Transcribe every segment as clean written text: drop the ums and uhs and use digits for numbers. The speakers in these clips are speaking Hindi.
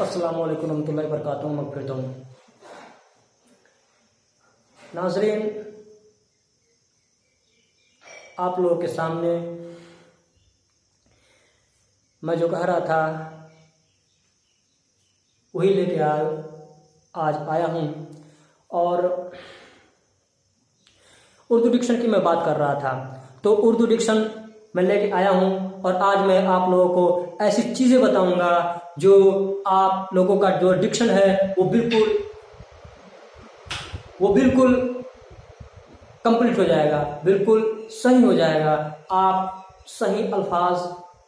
अस्सलामु अलैकुम रहमतुल्लाहि व बरकातुहू। मग़फ़िरतुन। नाज़रीन, आप लोगों के सामने मैं जो कह रहा था वही लेके आज आया हूँ। और उर्दू डिक्शन की मैं बात कर रहा था, तो उर्दू डिक्शन मैं लेके आया हूँ और आज मैं आप लोगों को ऐसी चीज़ें बताऊंगा जो आप लोगों का जो डिक्शन है वो बिल्कुल कंप्लीट हो जाएगा, बिल्कुल सही हो जाएगा। आप सही अल्फाज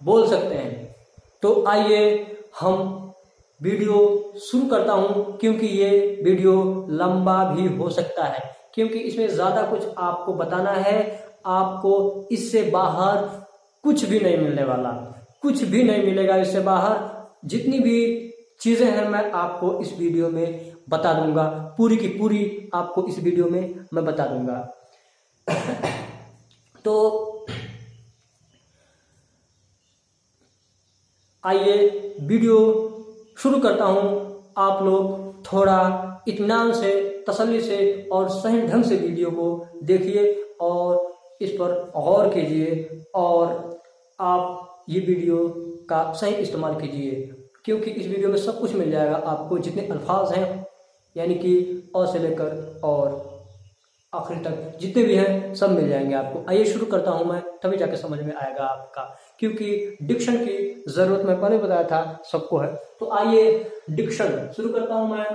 बोल सकते हैं। तो आइए हम वीडियो शुरू करता हूँ, क्योंकि ये वीडियो लंबा भी हो सकता है, क्योंकि इसमें ज़्यादा कुछ आपको बताना है। आपको इससे बाहर कुछ भी नहीं मिलने वाला, कुछ भी नहीं मिलेगा इससे बाहर। जितनी भी चीज़ें हैं मैं आपको इस वीडियो में बता दूंगा, पूरी की पूरी आपको इस वीडियो में मैं बता दूंगा। तो आइए वीडियो शुरू करता हूं। आप लोग थोड़ा इत्मीनान से, तसल्ली से और सही ढंग से वीडियो को देखिए और इस पर गौर कीजिए और आप ये वीडियो का सही इस्तेमाल कीजिए, क्योंकि इस वीडियो में सब कुछ मिल जाएगा आपको। जितने अल्फाज हैं, यानी कि अ से लेकर और आखिर तक जितने भी हैं सब मिल जाएंगे आपको। आइए शुरू करता हूं मैं, तभी जाके समझ में आएगा आपका, क्योंकि डिक्शन की ज़रूरत मैं पहले बताया था सबको है। तो आइए डिक्शन शुरू करता हूं मैं।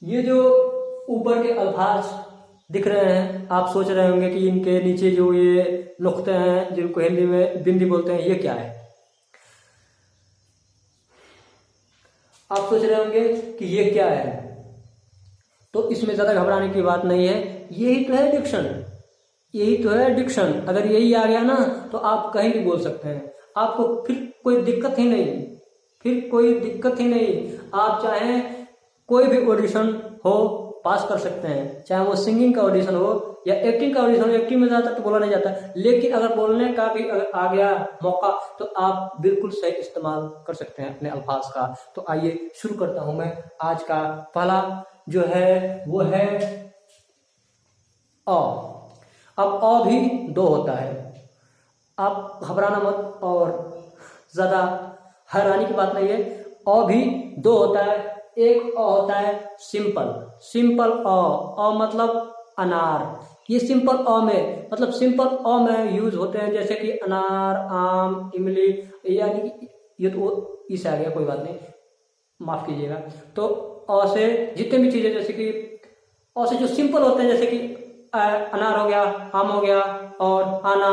ये जो ऊपर के अल्फाज दिख रहे हैं, आप सोच रहे होंगे कि इनके नीचे जो ये नुक्ते हैं जिनको हिंदी में बिंदी बोलते हैं, ये क्या है। आप सोच रहे होंगे कि ये क्या है, तो इसमें ज़्यादा घबराने की बात नहीं है। यही तो है डिक्शन, यही तो है डिक्शन। अगर यही आ गया ना तो आप कहीं भी बोल सकते हैं, आपको फिर कोई दिक्कत ही नहीं, फिर कोई दिक्कत ही नहीं। आप चाहे कोई भी ऑडिशन हो पास कर सकते हैं, चाहे वो सिंगिंग का ऑडिशन हो या एक्टिंग का ऑडिशन हो। एक्टिंग में ज़्यादा तो बोला नहीं जाता, लेकिन अगर बोलने का भी अगर आ गया मौका तो आप बिल्कुल सही इस्तेमाल कर सकते हैं अपने अल्फाज का। तो आइए शुरू करता हूं मैं। आज का पहला जो है वो है अ। अब अ भी दो होता है, आप घबराना मत और ज़्यादा हैरानी की बात नहीं है। अ भी दो होता है। एक अ होता है सिंपल, सिंपल अ मतलब अनार। ये सिंपल अ में मतलब सिंपल अ में यूज होते हैं, जैसे कि अनार, आम, इमली, यानी कि ये तो इस आ गया, कोई बात नहीं, माफ कीजिएगा। तो अ से जितने भी चीजें, जैसे कि अ से जो सिंपल होते हैं, जैसे कि अनार हो गया, आम हो गया और आना,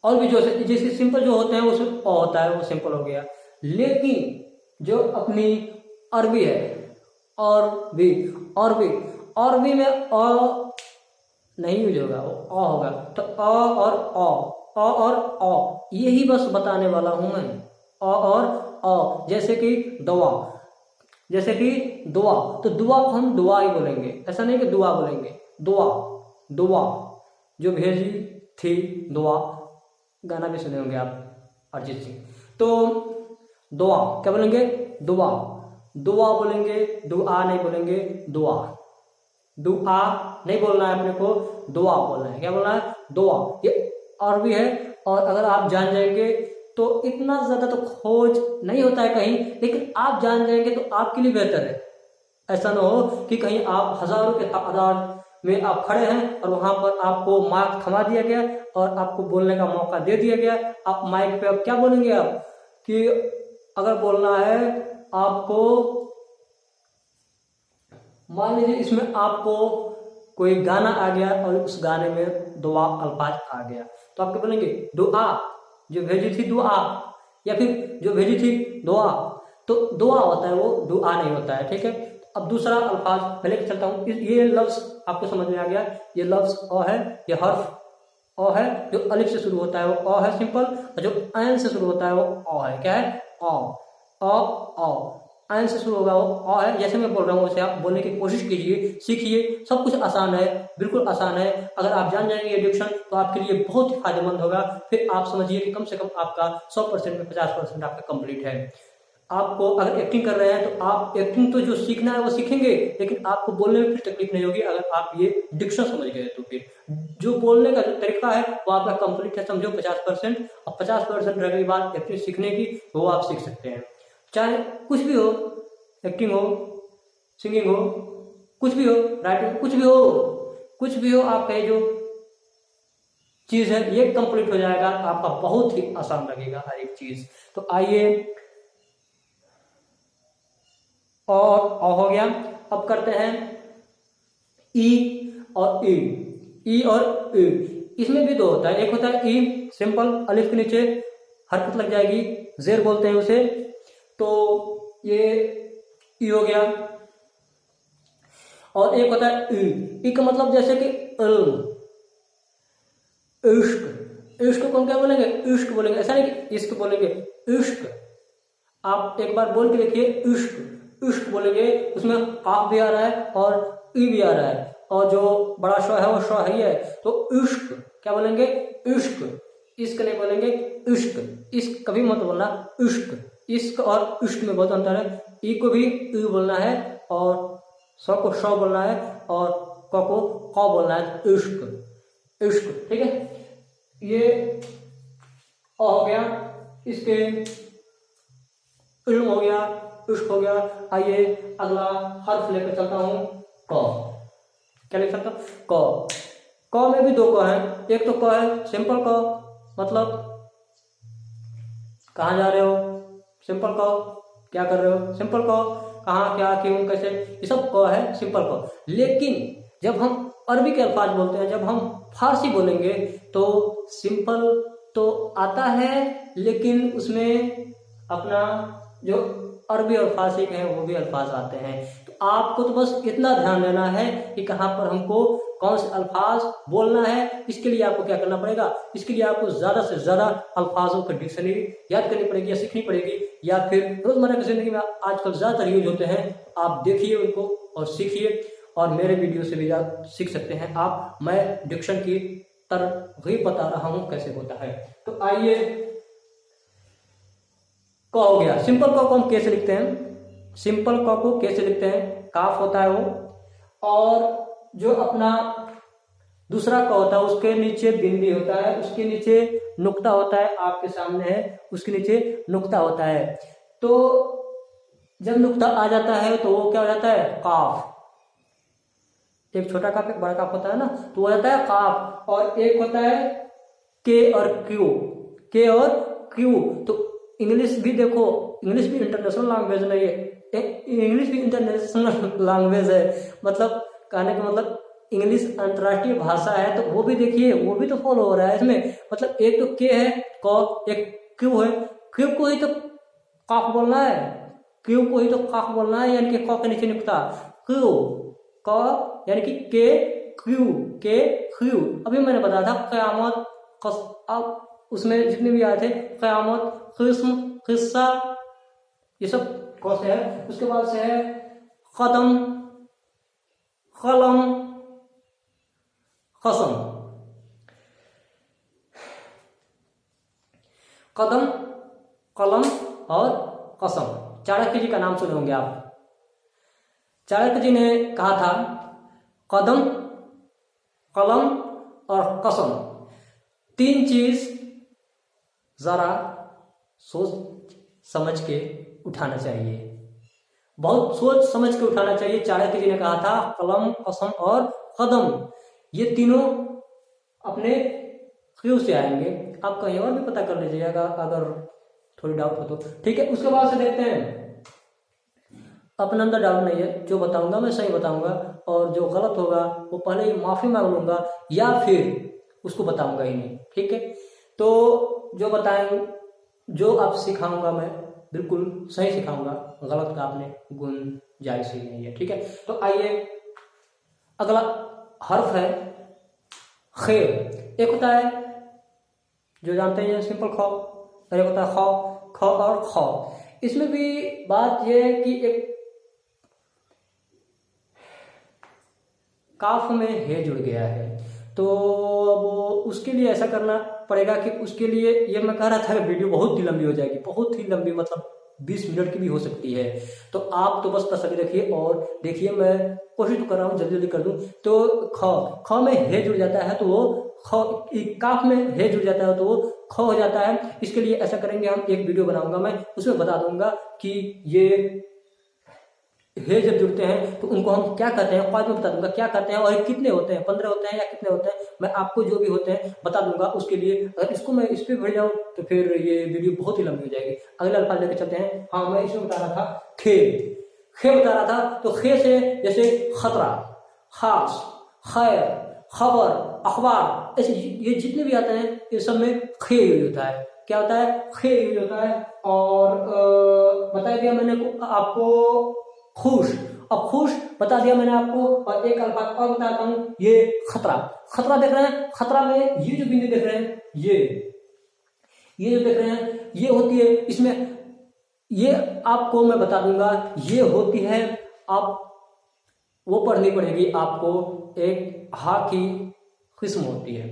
और भी जो जैसे सिंपल जो होते हैं वो सिर्फ अ होता है, वो सिंपल हो गया। लेकिन जो अपनी अरबी है, अरबी में अ नहीं यूज होगा, वो अ होगा। तो अ और अ यही बस बताने वाला हूं मैं। अ और अ, जैसे कि दवा, जैसे कि दुआ, तो दुआ को हम दुआ ही बोलेंगे, ऐसा नहीं कि दुआ बोलेंगे। दुआ, दुआ जो भेजी थी दुआ, गाना भी सुने होंगे आप अरिजीत सिंह। तो दुआ क्या बोलेंगे, दुआ, दुआ बोलेंगे, दुआ नहीं बोलेंगे, दुआ, दुआ नहीं बोलना है अपने को, दुआ बोलना है। क्या बोलना है, दुआ। ये अरबी है, और अगर आप जान जाएंगे तो इतना ज्यादा तो खोज नहीं होता है कहीं, लेकिन आप जान जाएंगे तो आपके लिए बेहतर है। ऐसा ना हो कि कहीं आप हजारों के तादाद में आप खड़े हैं और वहां पर आपको माइक थमा दिया गया और आपको बोलने का मौका दे दिया गया। आप माइक पे अब क्या बोलेंगे आप, कि अगर बोलना है आपको, मान लीजिए इसमें आपको कोई गाना आ गया और उस गाने में दुआ अल्फाज आ गया, तो आप क्या बोलेंगे, दुआ जो भेजी थी दुआ, या फिर जो भेजी थी दुआ। तो दुआ होता है वो, दुआ नहीं होता है, ठीक है। अब दूसरा अल्फाज मैं लेके चलता हूँ। ये लफ्ज आपको समझ में आ गया, ये लफ्ज अ है, ये हर्फ अ है। जो अलिफ से शुरू होता है वो अ है सिंपल, और जो ऐन से शुरू होता है वो अ है। क्या है, अ, अ, आयन से शुरू होगा वो अ है। जैसे मैं बोल रहा हूँ वैसे आप बोलने की कोशिश कीजिए, सीखिए। सब कुछ आसान है, बिल्कुल आसान है। अगर आप जान जाएंगे ये डिक्शन तो आपके लिए बहुत ही फायदेमंद होगा। फिर आप समझिए कि कम से कम आपका 100% में 50% आपका कंप्लीट है। आपको अगर एक्टिंग कर रहे हैं तो आप एक्टिंग तो जो सीखना है वो सीखेंगे, लेकिन आपको बोलने में फिर तकलीफ नहीं होगी अगर आप ये डिक्शन समझ गए तो। फिर जो बोलने का जो तरीका है वो आपका कंप्लीट है, समझो 50%। और 50% रह गई बात एक्टिंग सीखने की, वो आप सीख सकते हैं। चाहे कुछ भी हो, एक्टिंग हो, सिंगिंग हो, कुछ भी हो, राइटिंग, कुछ भी हो आपका जो चीज है ये कंप्लीट हो जाएगा। आपका बहुत ही आसान लगेगा हर एक चीज। तो आइए, और हो गया। अब करते हैं ई और ई। ई और ई, इसमें भी दो होता है। एक होता है ई सिंपल, अलिफ के नीचे हरकत लग जाएगी, जेर बोलते हैं उसे। तो ये ई हो गया। और एक होता है ई का मतलब जैसे कि इश्क। इश्क को क्या बोलेंगे? इश्क बोलेंगे। ऐसा नहीं कि इश्क बोलेंगे, इश्क। आप एक बार बोल के देखिए, इश्क इश्क बोलेंगे, उसमें काफ भी आ रहा है और ई भी आ रहा है, और जो बड़ा श है वो श ही है। तो इश्क क्या बोलेंगे? इश्क। इश्क नहीं बोलेंगे, इश्क। इश्क कभी मत बोलना, इश्क। इश्क और इश्क में बहुत अंतर है। ई को भी ई बोलना है, और स को श बोलना है, और क को क बोलना है। इश्क, इश्क। ठीक है, ये हो गया। इसके इल्म हो गया, इश्क हो गया। आइए अगला हर्फ लेकर चलता हूं, क। क्या लिख सकता हूं? क। क में भी दो क है। एक तो क है सिंपल क, मतलब कहाँ जा रहे हो, सिंपल क। क्या कर रहे हो, सिंपल क। कहाँ, क्या, क्यों, कैसे, ये सब क है, सिंपल क। लेकिन जब हम अरबी के अल्फाज बोलते हैं, जब हम फारसी बोलेंगे तो सिंपल तो आता है, लेकिन उसमें अपना जो अरबी और फारसी के हैं वो भी अल्फाज आते हैं। तो आपको तो बस इतना ध्यान देना है कि कहाँ पर हमको कौन से अल्फाज बोलना है। इसके लिए आपको क्या करना पड़ेगा? इसके लिए आपको ज्यादा से ज्यादा अल्फाजों की डिक्शनरी याद करनी पड़ेगी या सीखनी पड़ेगी, या फिर रोजमर्रा की जिंदगी में आजकल ज्यादातर यूज होते हैं। आप देखिए उनको और सीखिए, और मेरे वीडियो से भी सीख सकते हैं आप। मैं डिक्शन की तरह ही बता रहा हूं कैसे होता है। तो आइए, क हो गया। सिंपल क को हम कैसे लिखते हैं? सिंपल क को कैसे लिखते हैं? काफ होता है वो, और जो अपना दूसरा क होता है उसके नीचे बिंदी होता है, उसके नीचे नुक्ता होता है। आपके सामने है, उसके नीचे नुक्ता होता है। तो जब नुक्ता आ जाता है तो वो क्या हो जाता है? काफ। एक छोटा काफ एक बड़ा काफ होता है ना, तो वो जाता है काफ। और एक होता है के और क्यू, के और क्यू। तो इंग्लिश भी देखो, इंग्लिश भी इंटरनेशनल लैंग्वेज नहीं है, इंग्लिश भी इंटरनेशनल लैंग्वेज है। मतलब कहने का मतलब इंग्लिश अंतर्राष्ट्रीय भाषा है, तो वो भी देखिए, वो भी तो फॉलो हो रहा है इसमें। मतलब एक तो के है क, एक क्यू है। क्यू को ही तो काफ बोलना है, क्यू को ही तो काफ बोलना है, यानी कि क के नीचे नुक्ता। क्यू, क यानी कि के क्यू, के क्यू। अभी मैंने बताया था क़यामत, अब उसमें जितने भी आए थे, क़यामत, क़िस्म, क़िस्सा, ये सब क से है। उसके बाद से है कदम, कलम, कसम। कदम, कलम और कसम। चाणक्य जी का नाम सुने होंगे आप। चाणक्य जी ने कहा था कदम, कलम और कसम, तीन चीज जरा सोच समझ के उठाना चाहिए, बहुत सोच समझ के उठाना चाहिए। चाणक्य जी ने कहा था कलम, कसम और कदम, ये तीनों अपने क्यों से आएंगे। आप कहीं और भी पता कर लीजिएगा अगर थोड़ी डाउट हो तो, ठीक है। उसके बाद से देखते हैं, अपने अंदर डाउट नहीं है, जो बताऊंगा मैं सही बताऊंगा, और जो गलत होगा वो पहले ही माफी मांग लूंगा, या फिर उसको बताऊंगा ही नहीं, ठीक है। तो जो बताएंगे, जो आप सिखाऊंगा मैं बिल्कुल सही सिखाऊंगा, गलत का आपने गुंजाइश ही नहीं है, ठीक है। तो आइए, अगला हर्फ है खैर। एक होता है जो जानते हैं सिंपल ख, और एक होता है ख, ख और ख। इसमें भी बात यह है कि एक काफ में हे जुड़ गया है, तो अब उसके लिए ऐसा करना पड़ेगा कि उसके लिए ये मैं कह रहा था कि वीडियो बहुत ही लंबी हो जाएगी, बहुत ही लंबी, मतलब 20 मिनट की भी हो सकती है। तो आप तो बस तसल्ली रखिए और देखिए, मैं कोशिश तो कर रहा हूँ जल्दी जल्दी कर दूं। तो ख में हे जुड़ जाता है तो वो काफ में हे जुड़ जाता है तो वो ख हो जाता है। इसके लिए ऐसा करेंगे, हम एक वीडियो बनाऊंगा, मैं उसमें बता दूंगा कि ये हे जब जुड़ते हैं तो उनको हम क्या कहते हैं, बाद में बता दूंगा क्या कहते हैं और कितने होते हैं, 15 होते हैं या कितने होते हैं, मैं आपको जो भी होते हैं बता दूंगा। उसके लिए अगर इसको मैं इस पे बढ़ जाऊं तो फिर ये वीडियो बहुत ही लंबी हो जाएगी। अगला अल्फाज लेके चलते हैं। हाँ, मैं इसमें बता रहा था खे बता रहा था। तो खे से जैसे खतरा, खास, खैर, खबर, अखबार, ऐसे ये जितने भी आते हैं ये सब में खे यूज होता है। क्या होता है? खे यूज होता है। और बता दिया मैंने आपको खुश, अब खुश बता दिया मैंने आपको। और एक अल्फाज और बताता हूँ, ये खतरा। खतरा देख रहे हैं, खतरा में ये जो बिंदी देख रहे हैं, ये जो देख रहे हैं, ये होती है, इसमें ये आपको मैं बता दूंगा, ये होती है, आप वो पढ़नी पड़ेगी आपको। एक हा की किस्म होती है,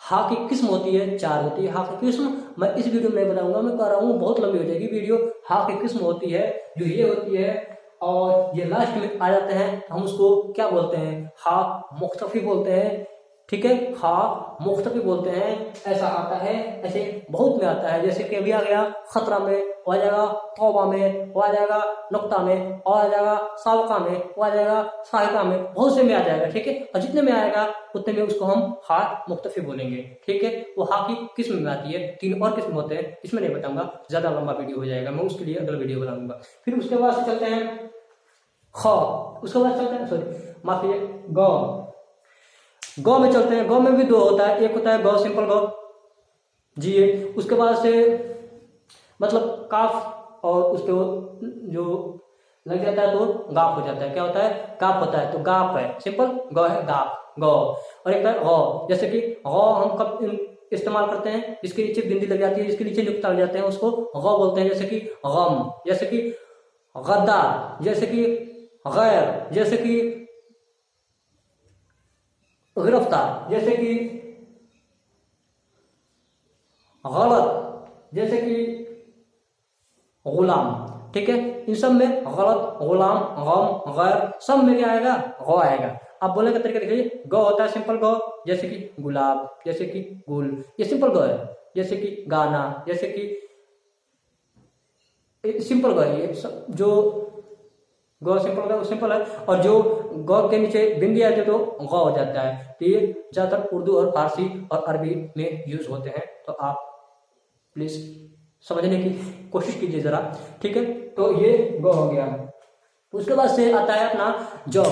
हा की किस्म होती है, 4 होती है हा की किस्म। मैं इस वीडियो में बताऊंगा, मैं कह रहा हूँ बहुत लंबी हो जाएगी वीडियो। हा की किस्म होती है जो ये होती है, और ये लास्ट में आ जाते हैं, हम उसको क्या बोलते हैं? हा मुख्तफी बोलते हैं। ठीक है, हा मुख्तफी बोलते हैं। ऐसा आता है, ऐसे बहुत में आता है। जैसे कि अभी आ गया खतरा में, वो आ जाएगा तौबा में, वो आ जाएगा नुक्ता में, और आ जाएगा सावका में, वो आ जाएगा साहिका में, बहुत से में आ जाएगा। ठीक है, और जितने में आएगा उतने में उसको हम हा मुख्तफी बोलेंगे। ठीक है, वो हा की किस्म में आती है। 3 और किस्म होते हैं, इसमें नहीं बताऊंगा, ज्यादा लंबा वीडियो हो जाएगा, मैं उसके लिए अगला वीडियो बनाऊंगा। फिर उसके बाद चलते हैं ख, उसके बाद चलते हैं, सॉरी माफी, गौ में चलते हैं। गौ में भी 2 होता है, एक होता है गौ सिंपल गौ जी, उसके बाद से मतलब काफ और उसके जो लग जाता है तो गाफ हो जाता है। क्या होता है? गाफ होता है, तो गाफ है, सिंपल गौ है, गाफ गौ। और एक है गौ, जैसे कि गौ हम कब इस्तेमाल करते हैं? इसके नीचे बिंदी लग जाती है, इसके नीचे नुक्ता लग जाते हैं, उसको गौ बोलते हैं। जैसे कि गम, जैसे कि गद्दार, जैसे कि गैर, जैसे कि गिरफ्तार, जैसे कि गलत, जैसे कि गुलाम। ठीक है, इन सब में गलत, गुलाम, गम, गैर, सब में क्या आएगा? गौ आएगा। आप बोलने का तरीका देखिए, गौ होता है सिंपल गौ, जैसे कि गुलाब, जैसे कि गुल, ये सिंपल गौ है। जैसे कि गाना, जैसे कि सिंपल गौ है। ये जो गौ सिंपल गौ सिंपल है, और जो गौ के नीचे बिंदी आती है तो गौ हो जाता है। तो ये ज्यादातर उर्दू और फारसी और अरबी में यूज होते हैं, तो आप प्लीज समझने की कोशिश कीजिए जरा। ठीक है, तो ये गौ हो गया। उसके बाद से आता है अपना जौ।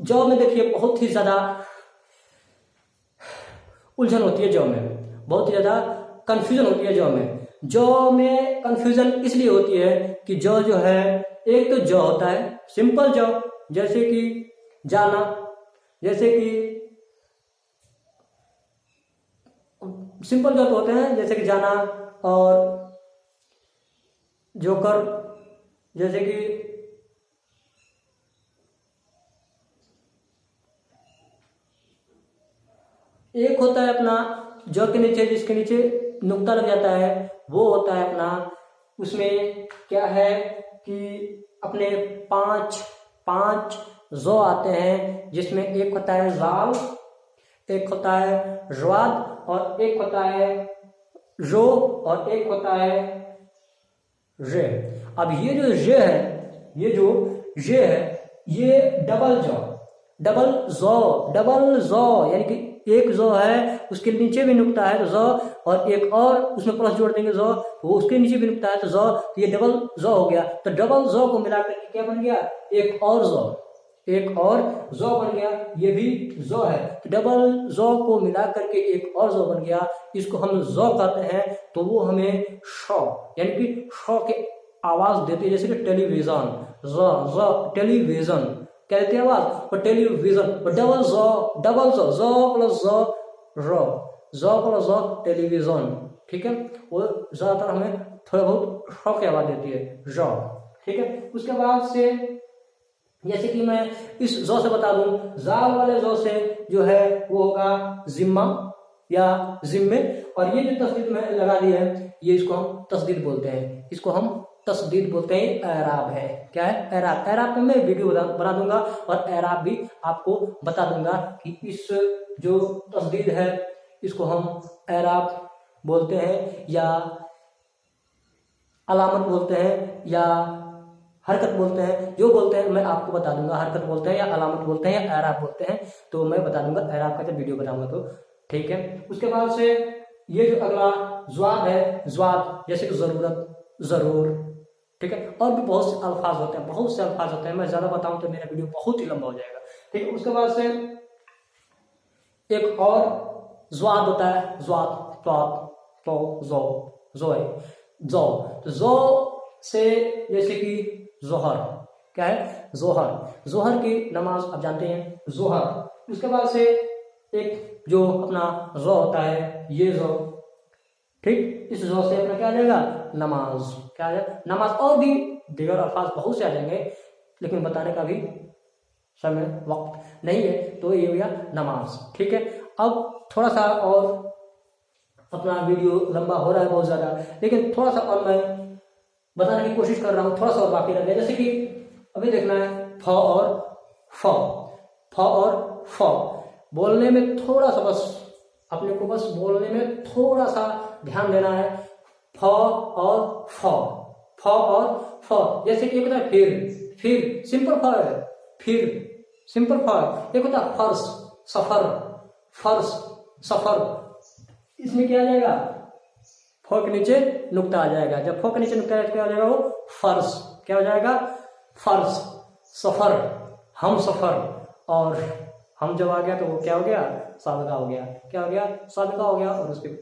जौ में देखिए बहुत ही ज्यादा उलझन होती है, जौ में बहुत ही ज्यादा कंफ्यूजन होती है। जौ में कंफ्यूजन इसलिए होती है कि जौ जो है, एक तो जौ होता है सिंपल जौ, जैसे कि जाना, जैसे कि सिंपल जौ तो होते हैं, जैसे कि जाना, और जोकर, जैसे कि एक होता है अपना जौ के नीचे, जिसके नीचे नुक्ता लग जाता है, वो होता है अपना, उसमें क्या है कि अपने 5 जौ आते हैं, जिसमें एक होता है जाल, एक होता है जवाद, और एक होता है जो, और एक होता है जे। अब ये जो जे है, ये डबल जौ, यानी कि एक जौ है, उसके नीचे भी नुक्ता है तो जौ, और एक और उसमें प्लस जोड़ देंगे जौ, वो उसके नीचे भी नुक्ता है तो जौ, तो ये डबल जौ हो गया। तो डबल जौ को मिलाकर के क्या बन गया? एक और जौ बन गया, ये भी जौ है। तो डबल जौ को मिलाकर के एक और जौ बन गया, इसको हम जौ कहते हैं। तो वो हमें शौ, यानी कि शौ के आवाज देती है, जैसे कि टेलीविजन, टेलीविजन क्या देती है आवाज? और टेलीविजन, डबल जौ, जौ प्लस जौ, जौ प्लस जौ, टेलीविजन। ठीक है, वो ज्यादातर हमें थोड़ा बहुत श की आवाज देती है, ज, ठीक है। उसके बाद से जैसे कि मैं इस जौ से बता दूं, जाल वाले जौ से जो है वो होगा जिम्मा या जिम्मे, और ये जो तस्दीद में लगा दी है ये इसको हम तस्दीद बोलते हैं, इसको हम तस्दीद बोलते हैं। एराब है, क्या है, एराब। एराब पे मैं वीडियो बना दूंगा और एराब भी आपको बता दूंगा कि इस जो तस्दीद है इसको हम एराब बोलते हैं या अलामत बोलते हैं या हरकत बोलते हैं, जो बोलते हैं मैं आपको बता दूंगा, हरकत बोलते हैं या अलामत बोलते हैं या एराब बोलते हैं, तो मैं बता दूंगा एराब का जब वीडियो बनाऊंगा तो, ठीक है। उसके बाद से ये जो अगला ज्वाद है, ज्वाद जैसे कि जरूरत, जरूर, ठीक है, और भी बहुत से अल्फाज होते हैं, बहुत से अल्फाज होते हैं, मैं ज्यादा बताऊं तो मेरा वीडियो बहुत ही लंबा हो जाएगा, ठीक है। उसके बाद से एक और ज्वाद होता है, ज्वाद, त्वात, तो, जो, जोए, जो, तो जो से जैसे कि जोहर, क्या है, जोहर, जोहर की नमाज आप जानते हैं, जोहर। उसके बाद से एक जो अपना जो होता है, ये जो, ठीक, इस जो से अपना क्या आ जाएगा, नमाज, क्या आ जाएगा, नमाज। और भी दीगर अल्फाज बहुत से आ जाएंगे लेकिन बताने का भी समय वक्त नहीं है, तो ये हो गया नमाज, ठीक है। अब थोड़ा सा और अपना वीडियो लंबा हो रहा है बहुत ज्यादा, लेकिन थोड़ा सा और मैं बताने की कोशिश कर रहा हूँ, थोड़ा सा और बाकी रह गया। जैसे कि अभी देखना है फ और फ, फ और फ बोलने में थोड़ा सा बस अपने को बस बोलने में थोड़ा सा ध्यान देना है। फ और फ, फ और फ, जैसे कि एक होता है फिर सिंपल फ है, फिर सिंपल फ है। एक होता है फर्श, सफर, फर्श, सफर, इसमें क्या आ जाएगा, फ के नीचे नुक्ता आ जाएगा, जब फ के नीचे नुक्ता क्या आ जाएगा, वो फर्श, क्या हो जाएगा, फर्श, सफर, हम सफर, और हम जब आ गया तो वो क्या हो गया, साबिका हो गया, क्या हो गया, साबिका हो गया। और उस पर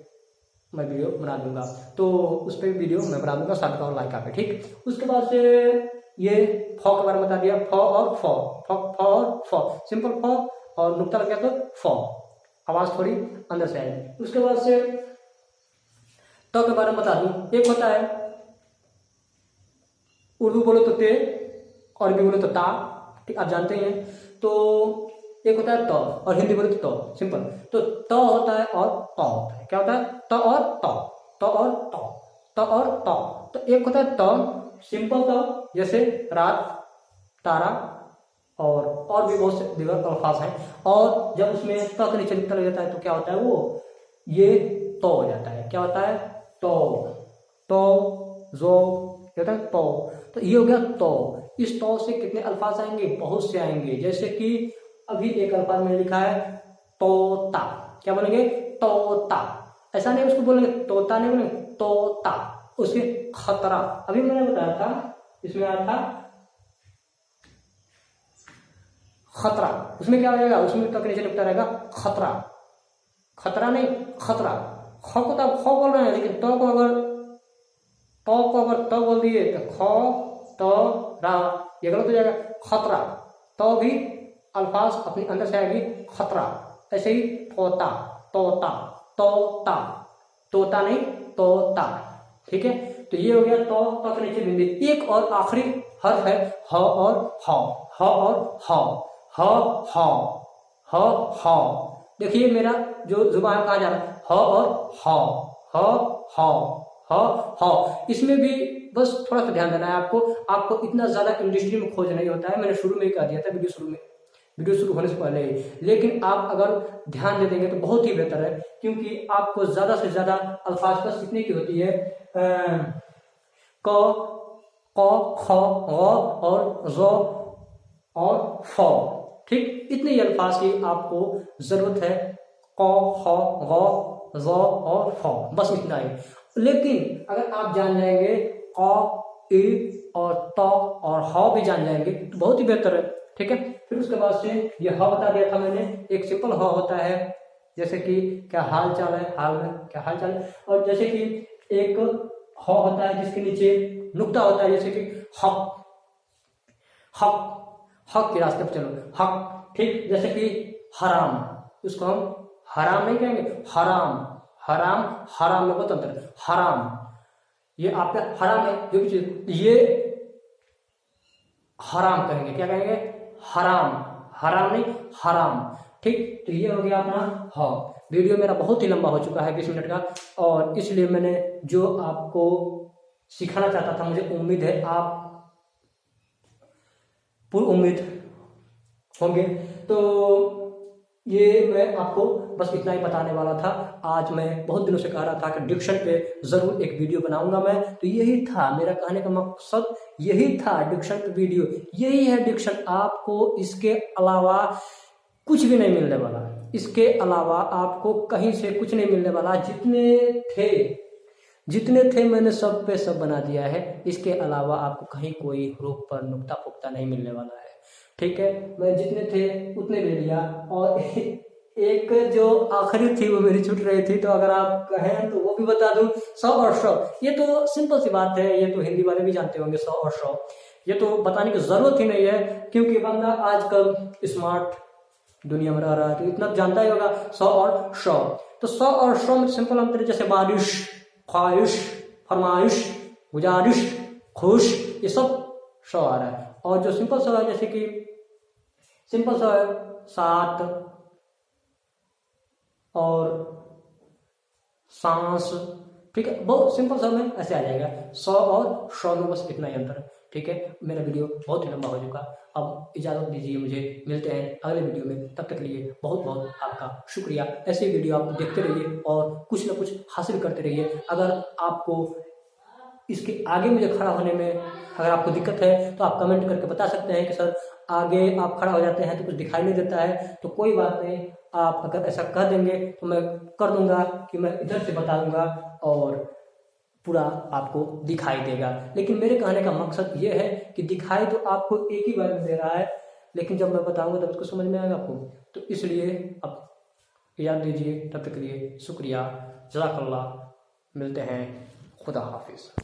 मैं वीडियो बना दूंगा, तो उस पर वीडियो मैं बना दूंगा साबिका और लाइका पे, ठीक। उसके बाद से ये फ के बारे में बता दिया, फ और फ, फ और फ, सिंपल फ और नुक्ता लग गया तो फ, आवाज थोड़ी अंदर से आएगी। उसके बाद से तो के बारे में बता दूं, एक होता है उर्दू बोलो तो ते, और भी बोलो तो ता, ठीक, आप जानते हैं। तो एक होता है तो, और हिंदी बोले तो सिंपल, तो होता है और तो होता है, क्या होता है, तो और तो और तो और तो एक होता है तो सिंपल तो, जैसे रात, तारा, और भी बहुत से दीगर अल्फाज हैं। और जब उसमें तो के नीचे नुक्ता लग जाता है तो क्या होता है, वो ये तो हो जाता है, क्या होता है, तो जो कहता है तो ये हो गया तो। इस तो से कितने अल्फाज आएंगे, बहुत से आएंगे। जैसे कि अभी एक अल्फाज में लिखा है तोता, क्या बोलेंगे, तोता, ऐसा नहीं उसको बोलेंगे तोता, नहीं बोलेंगे तोता। उसके खतरा, अभी मैंने बताया था, इसमें आया था खतरा, उसमें क्या हो जाएगा, उसमें तक नीचे लिखता रहेगा खतरा, खतरा नहीं खतरा। ख को तो ख बोल रहे हैं, लेकिन तो को अगर तो बोल दिए तो ख तो रा, ये गलत हो जाएगा, खतरा। तो भी अल्फाज अपने अंदर से आएगी खतरा। ऐसे ही तोता, तोता, तोता, तोता नहीं तोता, ठीक है। तो ये हो गया तो के नीचे बिंदी। एक और आखिरी हर्फ है ह और ह, ह और ह, ह। देखिए मेरा जो जुबान कहा जा रहा है ह और ह, इसमें भी बस थोड़ा सा ध्यान देना है आपको इतना ज्यादा इंडस्ट्री में खोज नहीं होता है। मैंने शुरू में ही कह दिया था, वीडियो शुरू होने से पहले ही, लेकिन आप अगर ध्यान दे देंगे तो बहुत ही बेहतर है, क्योंकि आपको ज्यादा से ज्यादा अल्फाज बस इतने की होती है, क, ख, ग और ज और फ, ठीक, इतने ही अल्फाज की आपको जरूरत है, क, ख, ग, ज और फ, बस इतना ही। लेकिन अगर आप जान जाएंगे क, ई और त और ह भी जान जाएंगे तो बहुत ही बेहतर है, ठीक है। फिर उसके बाद से ये ह बता दिया था मैंने, एक सिंपल ह होता है, जैसे कि क्या हाल चाल है, हाल में क्या हाल चाल है। और जैसे कि एक ह होता है जिसके नीचे नुक्ता होता है, जैसे कि हक, हक, हक के रास्ते पर चलो, हक, ठीक। जैसे कि हराम, उसको हम हराम नहीं कहेंगे, हराम, हराम, हराम में बहुत अंतर है। हराम ये आपका हराम है, जो भी चीज, ये हराम कहेंगे, क्या कहेंगे? हराम, हराम नहीं हराम। ठीक, तो ये हो गया अपना हाँ। वीडियो मेरा बहुत ही लंबा हो चुका है, 20 मिनट का, और इसलिए मैंने जो आपको सिखाना चाहता था, मुझे उम्मीद है आप पूरी उम्मीद होंगे। तो ये मैं आपको बस इतना ही बताने वाला था। आज मैं बहुत दिनों से कह रहा था कि डिक्शन पे ज़रूर एक वीडियो बनाऊंगा मैं, तो यही था मेरा कहने का मकसद, यही था डिक्शन पे वीडियो, यही है डिक्शन। आपको इसके अलावा कुछ भी नहीं मिलने वाला, इसके अलावा आपको कहीं से कुछ नहीं मिलने वाला। जितने थे मैंने सब पे सब बना दिया है, इसके अलावा आपको कहीं कोई हरूफ पर नुक्ता पुख्ता नहीं मिलने वाला है। ठीक है, मैं जितने थे उतने ले लिया, और एक जो आखिरी थी वो मेरी छूट रही थी, तो अगर आप कहें तो वो भी बता दूं। 100 और 100, ये तो सिंपल सी बात है, ये तो हिंदी वाले भी जानते होंगे। 100 और 100 ये तो बताने की जरूरत ही नहीं है, क्योंकि बंदा आजकल स्मार्ट दुनिया में रह रहा है तो इतना जानता ही होगा। 100 और 100, तो 100 और 100 में सिंपल अंतर है, जैसे बारिश, ख्वाहिश, फरमाइश, गुजारिश, खुश, ये सब 100 आ रहा है। और जो सिंपल सा है, जैसे कि सिंपल सा है 7 और सांस, ठीक है, बहुत सिंपल सा में ऐसे आ जाएगा। 100 और 100 में बस इतना ही अंतर है। ठीक है, मेरा वीडियो बहुत ही लंबा हो चुका, अब इजाज़त दीजिए मुझे, मिलते हैं अगले वीडियो में। तब तक के लिए बहुत बहुत आपका शुक्रिया। ऐसे वीडियो आप देखते रहिए और कुछ ना कुछ हासिल करते रहिए। अगर आपको इसके आगे मुझे खड़ा होने में अगर आपको दिक्कत है तो आप कमेंट करके बता सकते हैं कि सर आगे आप खड़ा हो जाते हैं तो कुछ दिखाई नहीं देता है, तो कोई बात नहीं, आप अगर ऐसा कह देंगे तो मैं कर दूंगा कि मैं इधर से बता दूंगा और पूरा आपको दिखाई देगा। लेकिन मेरे कहने का मकसद ये है कि दिखाई तो आपको एक ही बार में दे रहा है, लेकिन जब मैं बताऊंगा तब उसको समझ में आएगा आपको। तो इसलिए अब याद दीजिए, तब तक के लिए शुक्रिया, जज़ाकल्लाह, मिलते हैं, खुदा हाफिज़।